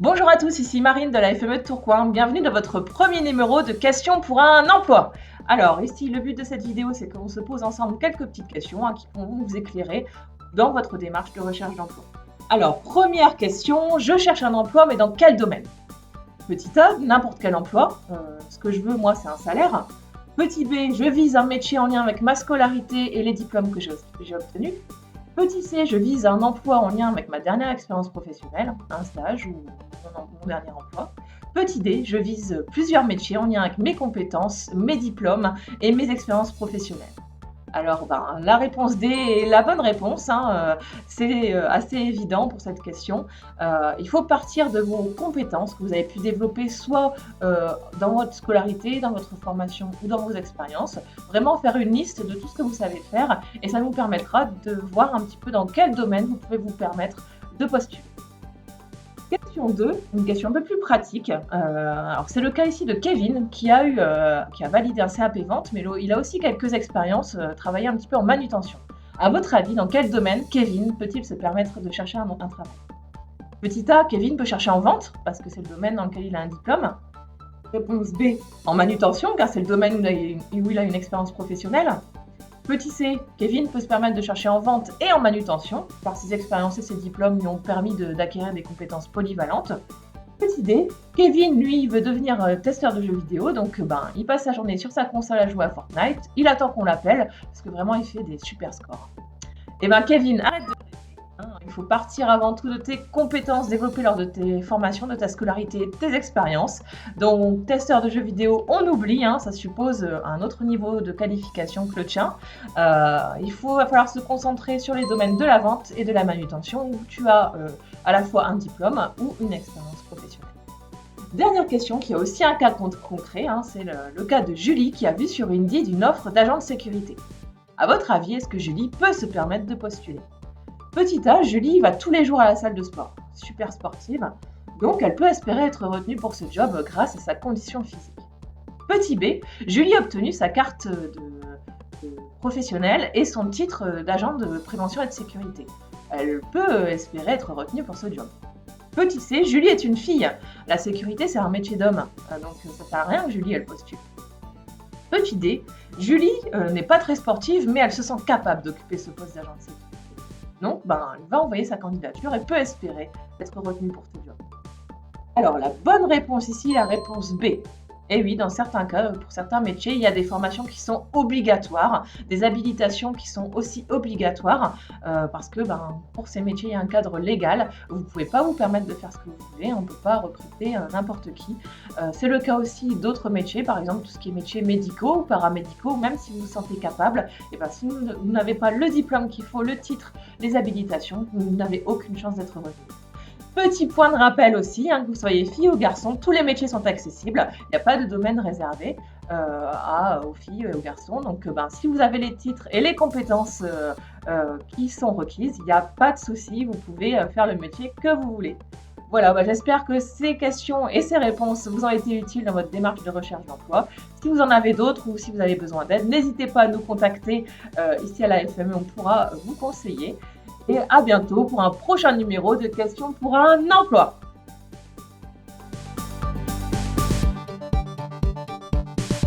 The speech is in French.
Bonjour à tous, ici Marine de la FME de Tourcoing. Bienvenue dans votre premier numéro de questions pour un emploi. Alors ici, le but de cette vidéo, c'est qu'on se pose ensemble quelques petites questions qui vont vous éclairer dans votre démarche de recherche d'emploi. Alors, première question, je cherche un emploi, mais dans quel domaine? Petit A, n'importe quel emploi. Ce que je veux, moi, c'est un salaire. Petit B, je vise un métier en lien avec ma scolarité et les diplômes que j'ai obtenus. Petit C, je vise un emploi en lien avec ma dernière expérience professionnelle, un stage ou mon dernier emploi. Petit D, je vise plusieurs métiers en lien avec mes compétences, mes diplômes et mes expériences professionnelles. Alors, la réponse D est la bonne réponse, c'est assez évident pour cette question. Il faut partir de vos compétences que vous avez pu développer soit dans votre scolarité, dans votre formation ou dans vos expériences. Vraiment faire une liste de tout ce que vous savez faire et ça nous permettra de voir un petit peu dans quel domaine vous pouvez vous permettre de postuler. Question 2, une question un peu plus pratique. Alors c'est le cas ici de Kevin qui a validé un CAP vente, mais il a aussi quelques expériences travaillé un petit peu en manutention. À votre avis, dans quel domaine Kevin peut-il se permettre de chercher un travail? Petit A, Kevin peut chercher en vente, parce que c'est le domaine dans lequel il a un diplôme. Réponse B, en manutention, car c'est le domaine où il a une expérience professionnelle. Petit C, Kevin peut se permettre de chercher en vente et en manutention, car ses expériences et ses diplômes lui ont permis d'acquérir des compétences polyvalentes. Petit D, Kevin, lui, veut devenir testeur de jeux vidéo, donc il passe sa journée sur sa console à jouer à Fortnite, il attend qu'on l'appelle, parce que vraiment il fait des super scores. Et Kevin, arrête de... Il faut partir avant tout de tes compétences développées lors de tes formations, de ta scolarité, de tes expériences. Donc, testeur de jeux vidéo, on oublie, ça suppose un autre niveau de qualification que le tien. Va falloir se concentrer sur les domaines de la vente et de la manutention où tu as à la fois un diplôme ou une expérience professionnelle. Dernière question qui a aussi un cas concret, c'est le cas de Julie qui a vu sur Indeed une offre d'agent de sécurité. À votre avis, est-ce que Julie peut se permettre de postuler? Petit A, Julie va tous les jours à la salle de sport, super sportive, donc elle peut espérer être retenue pour ce job grâce à sa condition physique. Petit B, Julie a obtenu sa carte de professionnelle et son titre d'agent de prévention et de sécurité. Elle peut espérer être retenue pour ce job. Petit C, Julie est une fille. La sécurité, c'est un métier d'homme, donc ça sert à rien que Julie elle postule. Petit D, Julie n'est pas très sportive, mais elle se sent capable d'occuper ce poste d'agent de sécurité. Donc, elle va envoyer sa candidature et peut espérer être retenue pour ce job. Alors, la bonne réponse ici, la réponse B. Et oui, dans certains cas, pour certains métiers, il y a des formations qui sont obligatoires, des habilitations qui sont aussi obligatoires, parce que pour ces métiers, il y a un cadre légal. Vous ne pouvez pas vous permettre de faire ce que vous voulez, on ne peut pas recruter n'importe qui. C'est le cas aussi d'autres métiers, par exemple tout ce qui est métiers médicaux ou paramédicaux, même si vous vous sentez capable, si vous n'avez pas le diplôme qu'il faut, le titre, les habilitations, vous n'avez aucune chance d'être retenu. Petit point de rappel aussi, que vous soyez fille ou garçon, tous les métiers sont accessibles. Il n'y a pas de domaine réservé aux filles et aux garçons. Donc, si vous avez les titres et les compétences qui sont requises, il n'y a pas de souci, vous pouvez faire le métier que vous voulez. Voilà, j'espère que ces questions et ces réponses vous ont été utiles dans votre démarche de recherche d'emploi. Si vous en avez d'autres ou si vous avez besoin d'aide, n'hésitez pas à nous contacter ici à la FME, on pourra vous conseiller. Et à bientôt pour un prochain numéro de questions pour un emploi.